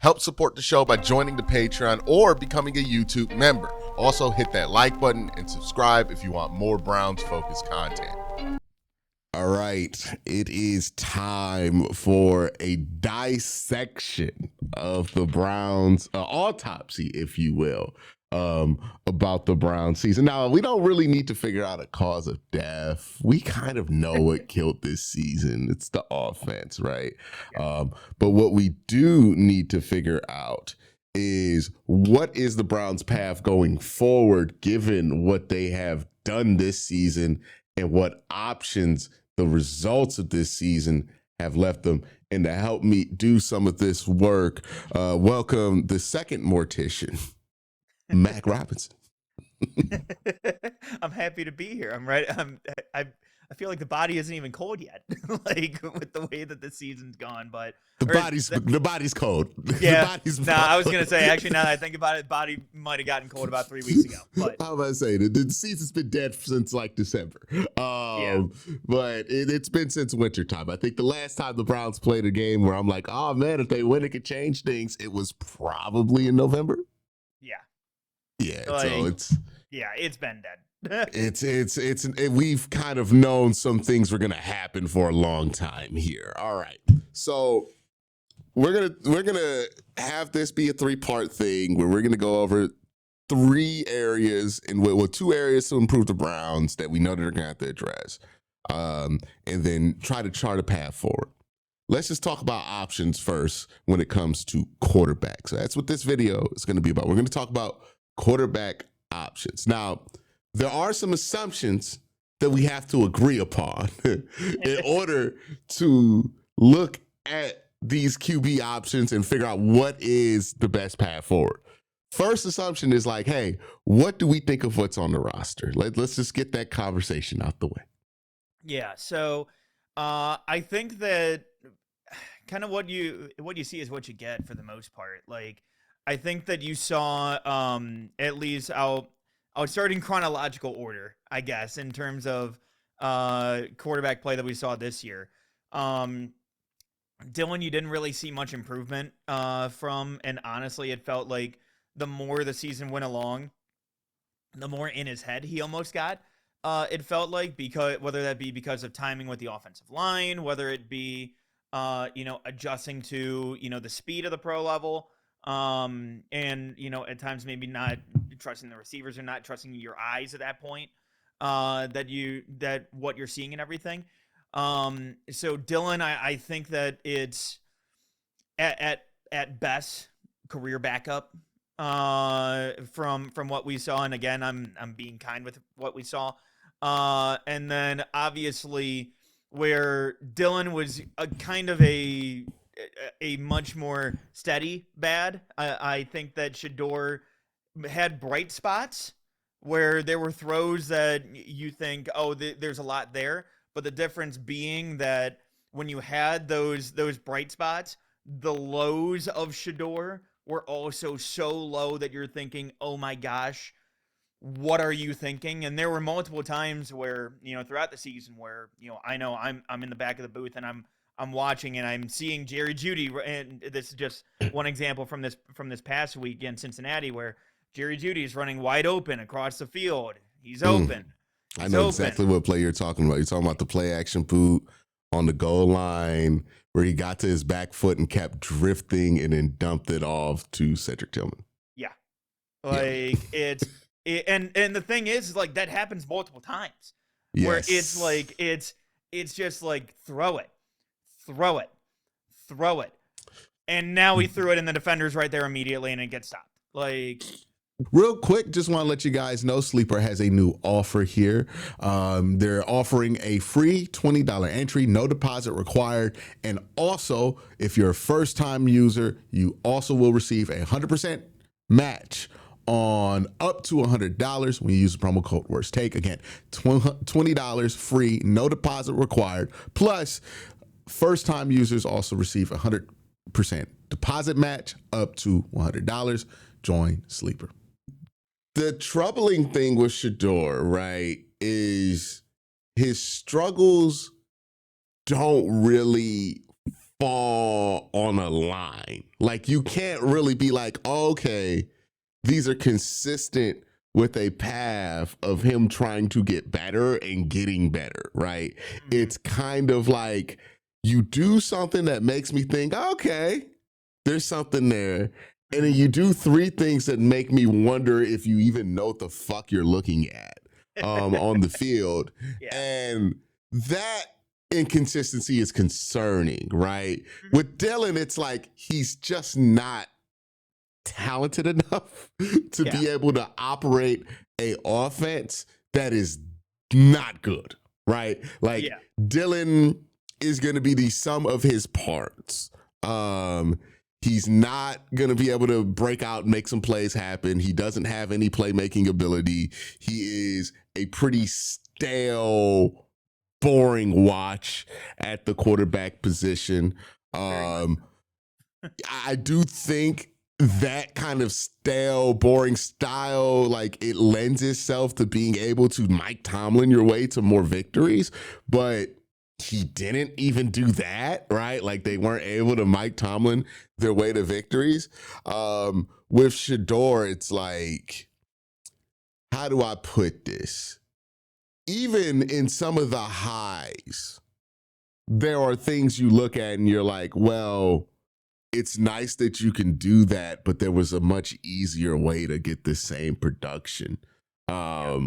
Help support the show by joining the Patreon or becoming a YouTube member. Also, hit that like button and subscribe if you want more Browns-focused content. All right, it is time for a dissection of the Browns, autopsy, if you will, about the Browns season. Now, we don't really need to figure out a cause of death. We kind of know what killed this season. It's the offense, right? But what we do need to figure out is what is the Browns' path going forward, given what they have done this season and what options the results of this season have left them. And to help me do some of this work, welcome the second mortician, Mac Robinson. I'm happy to be here. I'm right. I feel like the body isn't even cold yet, like with the way that the season's gone. But the body's cold. Yeah. I was gonna say, actually, now that I think about it, body might have gotten cold about 3 weeks ago. But I was about to say the season's been dead since like December. But it's been since wintertime. I think the last time the Browns played a game where I'm like, oh man, if they win, it could change things. It was probably in November. Yeah. It's been dead. We've kind of known some things were gonna happen for a long time here. All right, so we're gonna have this be a 3-part thing where we're gonna go over 3 areas and with 2 areas to improve the Browns that we know that they're gonna have to address, and then try to chart a path forward. Let's just talk about options first when it comes to quarterback. So that's what this video is going to be about. We're going to talk about quarterback options. Now, there are some assumptions that we have to agree upon in order to look at these QB options and figure out what is the best path forward. First assumption is like, hey, what do we think of what's on the roster? Let's just get that conversation out the way. Yeah, so I think that kind of what you see is what you get for the most part. Like, I think that you saw, at least I'll start in chronological order, I guess, in terms of quarterback play that we saw this year. Dylan, you didn't really see much improvement from, and honestly, it felt like the more the season went along, the more in his head he almost got. It felt like, because whether that be because of timing with the offensive line, whether it be adjusting to the speed of the pro level, and at times maybe not trusting the receivers or not trusting your eyes at that point, that what you're seeing and everything. So Dylan, I think that it's at best career backup from what we saw, and again, I'm being kind with what we saw. And then obviously where Dylan was a kind of a much more steady bad. I think that Shador had bright spots where there were throws that you think, oh, there's a lot there. But the difference being that when you had those bright spots, the lows of Shador were also so low that you're thinking, oh my gosh, what are you thinking? And there were multiple times where, throughout the season where, I know I'm in the back of the booth and I'm watching and I'm seeing Jerry Jeudy, and this is just one example from this past week in Cincinnati where Jerry Jeudy is running wide open across the field. He's open. I know exactly what play you're talking about. You're talking about the play action boot on the goal line where he got to his back foot and kept drifting and then dumped it off to Cedric Tillman. Yeah. And the thing is like that happens multiple times where it's like, it's just like, throw it. And now he threw it and the defender's right there immediately and it gets stopped. Like, real quick, just want to let you guys know Sleeper has a new offer here. They're offering a free $20 entry, no deposit required. And also, if you're a first-time user, you also will receive a 100% match on up to $100 when you use the promo code WORSTTAKE. Again, $20 free, no deposit required. Plus, first-time users also receive a 100% deposit match up to $100. Join Sleeper. The troubling thing with Shador, right, is his struggles don't really fall on a line. Like you can't really be like, okay, these are consistent with a path of him trying to get better and getting better, right? Mhm. It's kind of like you do something that makes me think, okay, there's something there. And then Mhm. you do three things that make me wonder if you even know what the fuck you're looking at on the field. Yeah. And that inconsistency is concerning, right? Mhm. With Dylan, it's like he's just not talented enough to Yeah. be able to operate a offense that is not good, right? Like Yeah. Dylan is going to be the sum of his parts. Um, he's not going to be able to break out and make some plays happen. He doesn't have any playmaking ability. He is a pretty stale, boring watch at the quarterback position. Very much Um, I do think that kind of stale, boring style, like it lends itself to being able to Mike Tomlin your way to more victories, but he didn't even do that, right? Like they weren't able to Mike Tomlin their way to victories. With Shador, it's like, how do I put this? Even in some of the highs, there are things you look at and you're like, well, it's nice that you can do that, but there was a much easier way to get the same production. yeah.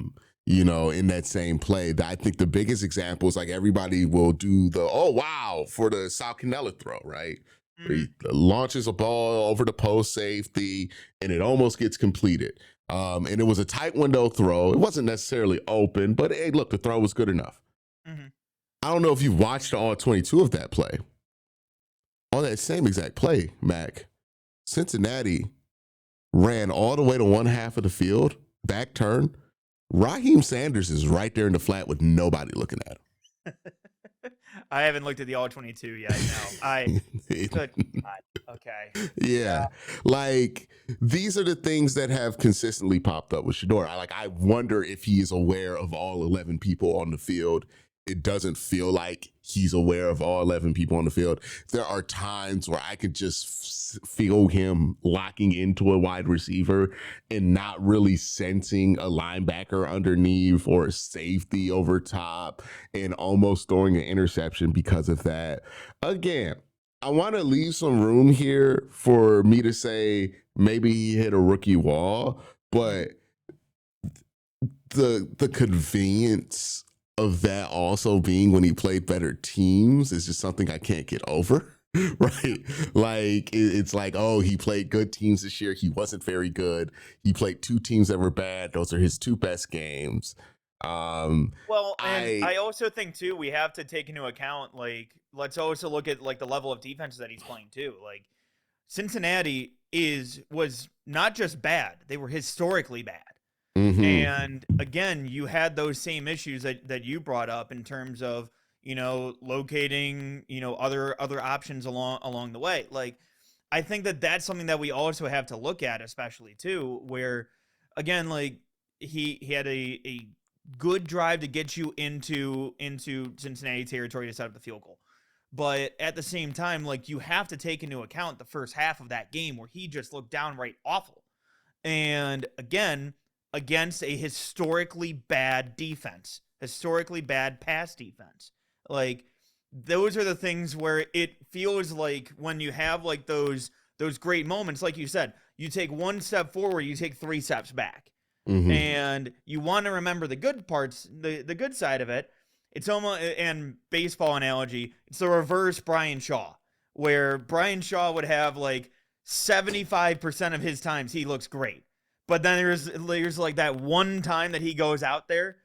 In that same play. I think the biggest example is like everybody will do the oh wow for the Sal Cannella throw, right? Where he Mhm. launches a ball over the post safety and it almost gets completed. And it was a tight window throw. It wasn't necessarily open, but hey, look, the throw was good enough. Mhm. I don't know if you've watched all 22 of that play. On that same exact play, Mac, Cincinnati ran all the way to one half of the field, back turn. Raheem Sanders is right there in the flat with nobody looking at I haven't looked at the all 22 yet. No. Good him. God. Okay. Yeah, like these are the things that have consistently popped up with Shador. I wonder if he is aware of all 11 people on the field. It doesn't feel like he's aware of all 11 people on the field. There are times where I could just feel him locking into a wide receiver and not really sensing a linebacker underneath or a safety over top and almost throwing an interception because of that. Again, I want to leave some room here for me to say maybe he hit a rookie wall, Mhm. but the convenience of that also being when he played better teams is just something I can't get over. Right. Like it's like, oh, he played good teams this year. He wasn't very good. He played two teams that were bad. Those are his two best games. Um, Well, and I I also think too we have to take into account like let's also look at like the level of defense that he's playing too. Like Cincinnati was not just bad; they were historically bad. mm-hmm. And again, you had those same issues that you brought up in terms of locating other options along the way. Like I think that's something that we also have to look at, especially too, where again, like he had a good drive to get you into Cincinnati territory to set up the field goal. But at the same time, like you have to take into account the first half of that game where he just looked downright awful. And again, against a historically bad defense, historically bad pass defense. Like those are the things where it feels like when you have like those great moments, like you said, you take one step forward, you take three steps back. Mm-hmm. And you want to remember the good parts, the good side of it. It's almost and baseball analogy, it's the reverse Brian Shaw, where Brian Shaw would have like 75% of his times he looks great. But then there's like that one time that he goes out there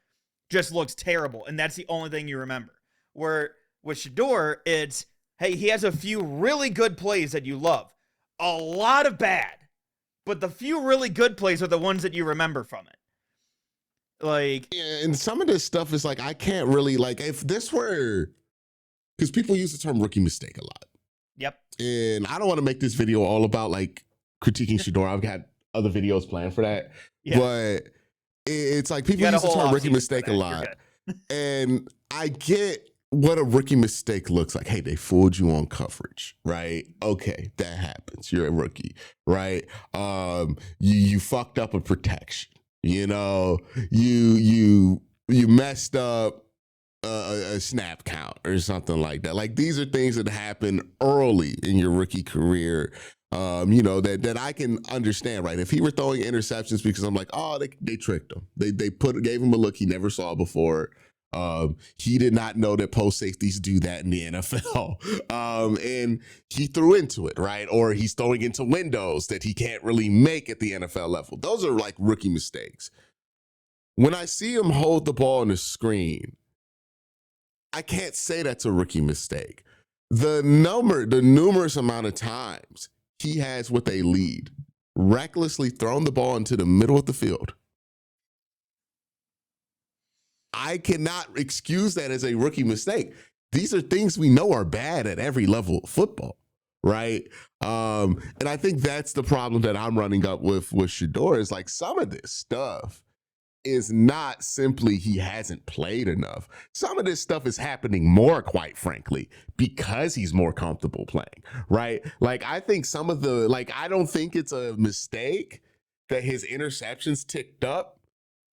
just looks terrible and that's the only thing you remember. Where with Shador, it's hey, he has a few really good plays that you love. A lot of bad, but the few really good plays are the ones that you remember from it. Like, Yeah, and some of this stuff is like I can't really like if this were because people use the term rookie mistake a lot. yep. And I don't want to make this video all about like critiquing Shador. I've got other videos planned for that. Yeah. But it's like You people got a use the whole term off rookie season for mistake a that. You're lot. good. And I get what a rookie mistake looks like. Hey, they fooled you on coverage, right? Okay, that happens. You're a rookie, right? You fucked up a protection. You know, you messed up a snap count or something like that. Like these are things that happen early in your rookie career. You know, that I can understand, right? If he were throwing interceptions because I'm like, oh, they tricked him. They gave him a look he never saw before. He did not know that post safeties do that in the NFL. And he threw into it, right? Or he's throwing into windows that he can't really make at the NFL level. Those are like rookie mistakes. When I see him hold the ball on the screen, I can't say that's a rookie mistake. The numerous amount of times he has with a lead, recklessly thrown the ball into the middle of the field. I cannot excuse that as a rookie mistake. These are things we know are bad at every level of football, right? And I think that's the problem that I'm running up with Shedeur is like some of this stuff is not simply he hasn't played enough. Some of this stuff is happening more, quite frankly, because he's more comfortable playing, right? Like I think some of the, like I don't think it's a mistake that his interceptions ticked up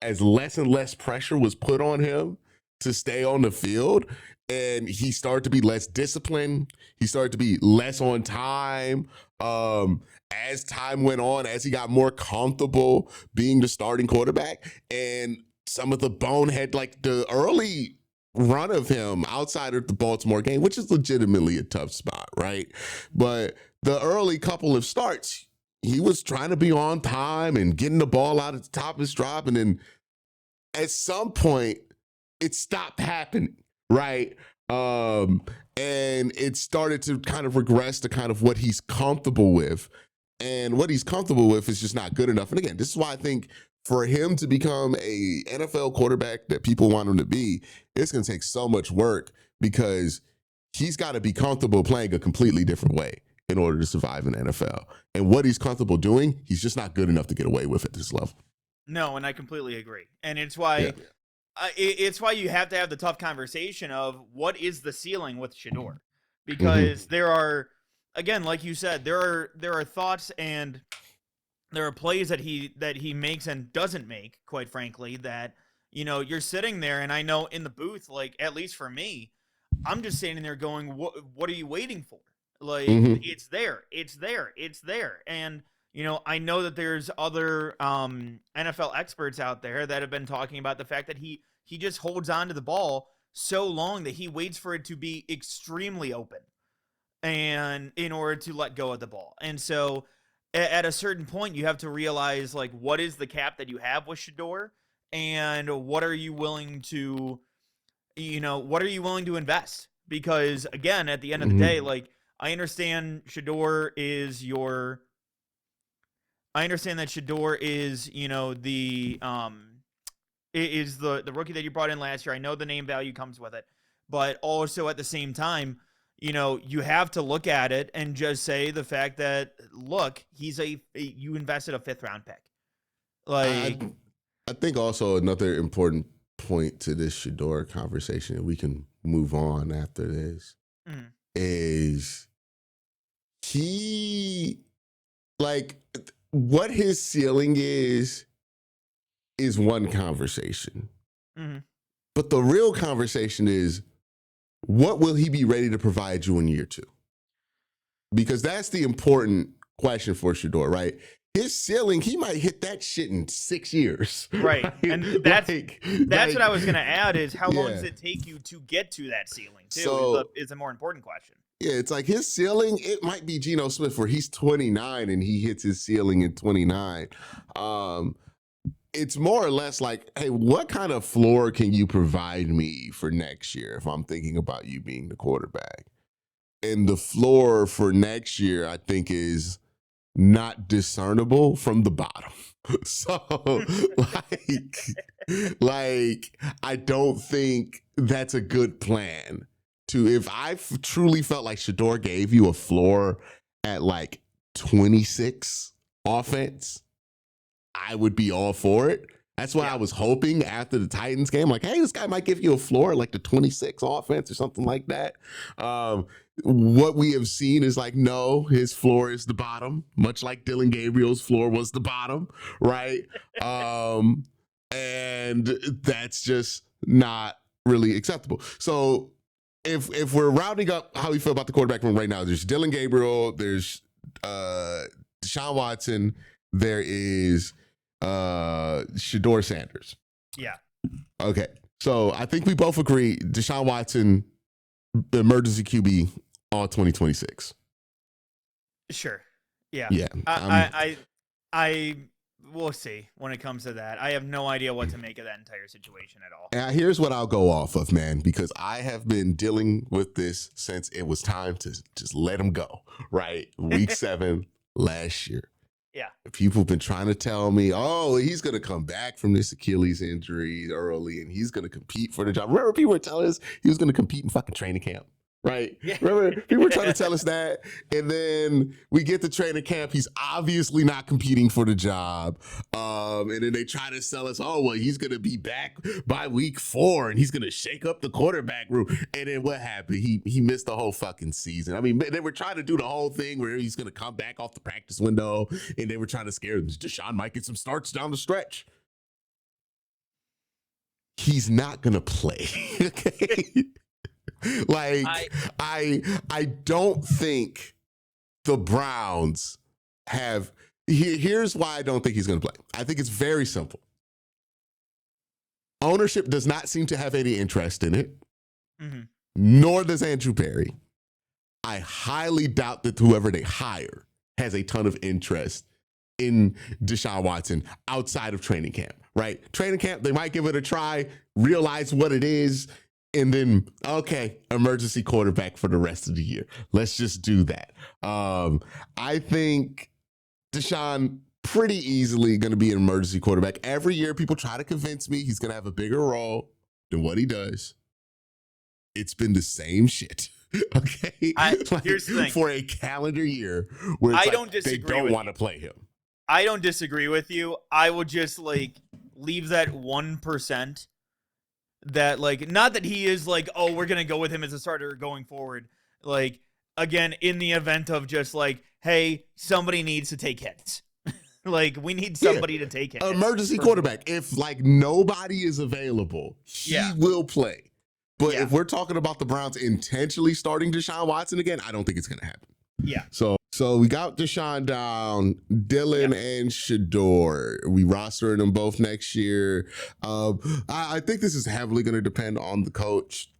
as less and less pressure was put on him to stay on the field. And he started to be less disciplined. He started to be less on time. As time went on, as he got more comfortable being the starting quarterback, and some of the bonehead, like the early run of him outside of the Baltimore game, which is legitimately a tough spot, right? But the early couple of starts, he was trying to be on time and getting the ball out at the top of his drop. And then at some point, it stopped happening, right? And it started to kind of regress to kind of what he's comfortable with. And what he's comfortable with is just not good enough. And again, this is why I think for him to become a NFL quarterback that people want him to be, it's going to take so much work because he's got to be comfortable playing a completely different way in order to survive in the NFL. And what he's comfortable doing, he's just not good enough to get away with at this level. No, and I completely agree. And it's why it's why you have to have the tough conversation of what is the ceiling with Shedeur, because there are, again, like you said, there are thoughts and there are plays that he makes and doesn't make, quite frankly, that, you know, you're sitting there, and I know in the booth, like, at least for me, I'm just standing there going, what are you waiting for? Like, it's there. And, you know, I know that there's other NFL experts out there that have been talking about the fact that he just holds on to the ball so long that he waits for it to be extremely open and in order to let go of the ball. And so at a certain point, you have to realize, like, what is the cap that you have with Shedeur, and what are you willing to, you know, what are you willing to invest? Because, again, at the end of the day, like, I understand that Shedeur is, you know, the rookie that you brought in last year. I know the name value comes with it, but also at the same time, you know, you have to look at it and just say the fact that, look, you invested a 5th round pick. Like, I think also another important point to this Shedeur conversation, and we can move on after this, is he, like, what his ceiling is one conversation. But the real conversation is, what will he be ready to provide you in year 2? Because that's the important question for Shedeur, right? His ceiling, he might hit that shit in 6 years. Right. And that's what I was going to add is, how long does it take you to get to that ceiling, too, so, is a more important question. Yeah, it's like his ceiling, it might be Geno Smith where he's 29 and he hits his ceiling in 29. It's more or less like, hey, what kind of floor can you provide me for next year if I'm thinking about you being the quarterback? And the floor for next year, I think, is not discernible from the bottom. So, like, I don't think that's a good plan. If I truly felt like Shedeur gave you a floor at like 26 offense, I would be all for it. That's why I Yeah. was hoping after the Titans game, like, hey, this guy might give you a floor, like the 26 offense or something like that. What we have seen is like, no, his floor is the bottom, much like Dylan Gabriel's floor was the bottom, right? And that's just not really acceptable. So if we're rounding up how we feel about the quarterback room right now, there's Dylan Gabriel, there's Deshaun Watson, there is Shador Sanders. Yeah. Okay. So I think we both agree Deshaun Watson, the emergency QB all 2026. Sure. Yeah. Yeah. I we'll see when it comes to that. I have no idea what to make of that entire situation at all. And here's what I'll go off of, man, because I have been dealing with this since it was time to just let him go, right? Week 7 last year. Yeah. People have been trying to tell me, oh, he's going to come back from this Achilles injury early and he's going to compete for the job. Remember, people were telling us he was going to compete in fucking training camp, right? Yeah. Remember, people were trying to tell us that. And then we get to training camp. He's obviously not competing for the job. And then they try to sell us, oh, well, he's going to be back by week 4 and he's going to shake up the quarterback room. And then what happened? He missed the whole fucking season. I mean, they were trying to do the whole thing where he's going to come back off the practice window and they were trying to scare him. Deshaun might get some starts down the stretch. He's not going to play. Okay. Like, I don't think the Browns have. Here's why I don't think he's going to play. I think it's very simple. Ownership does not seem to have any interest in it, nor does Andrew Berry. I highly doubt that whoever they hire has a ton of interest in Deshaun Watson outside of training camp, right? Training camp, they might give it a try, realize what it is, and then, okay, emergency quarterback for the rest of the year. Let's just do that. I think Deshaun pretty easily going to be an emergency quarterback. Every year, people try to convince me he's going to have a bigger role than what he does. It's been the same shit. Okay? Here's the thing. For a calendar year where it's like they don't want to play him. I don't disagree with you. I would just, like, leave that 1%. That, like, not that he is like, oh, we're going to go with him as a starter going forward. Like, again, in the event of just like, hey, somebody needs to take hits. Like, we need somebody to take hits. Emergency quarterback. If, like, nobody is available, he will play. But if we're talking about the Browns intentionally starting Deshaun Watson again, I don't think it's going to happen. Yeah. So we got Deshaun down, Dylan and Shador. We rostering them both next year. I think this is heavily going to depend on the coach.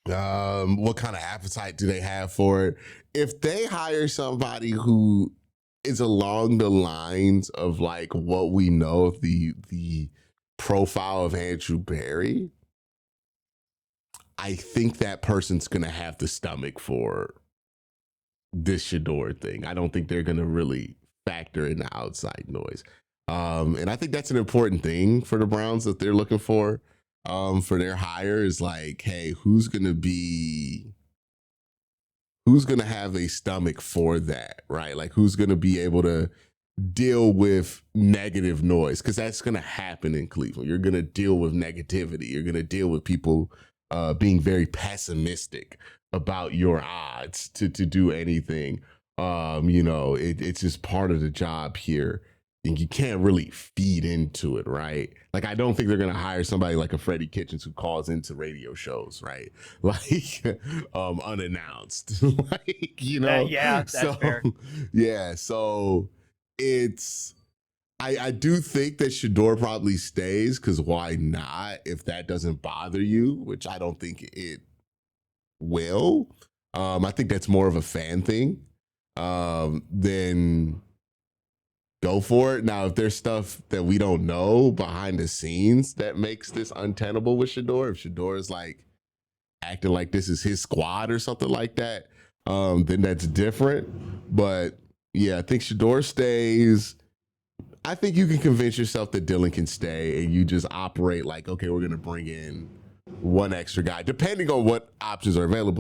What kind of appetite do they have for it? If they hire somebody who is along the lines of like what we know of the profile of Andrew Berry, I think that person's going to have the stomach for this Shador thing. I don't think they're going to really factor in the outside noise. And I think that's an important thing for the Browns that they're looking for their hire is like, hey, who's going to have a stomach for that, right? Like who's going to be able to deal with negative noise? Because that's going to happen in Cleveland. You're going to deal with negativity. You're going to deal with people being very pessimistic about your odds to do anything. It's just part of the job here. And you can't really feed into it, right? Like, I don't think they're going to hire somebody like a Freddie Kitchens who calls into radio shows, right? Like, unannounced. Like, that's fair. Yeah, so it's... I do think that Shador probably stays, because why not? If that doesn't bother you, which I don't think it will. I think that's more of a fan thing. Then go for it. Now, if there's stuff that we don't know behind the scenes that makes this untenable with Shador, if Shador is like acting like this is his squad or something like that, then that's different. But yeah, I think Shador stays. I think you can convince yourself that Dylan can stay and you just operate like, okay, we're going to bring in one extra guy, depending on what options are available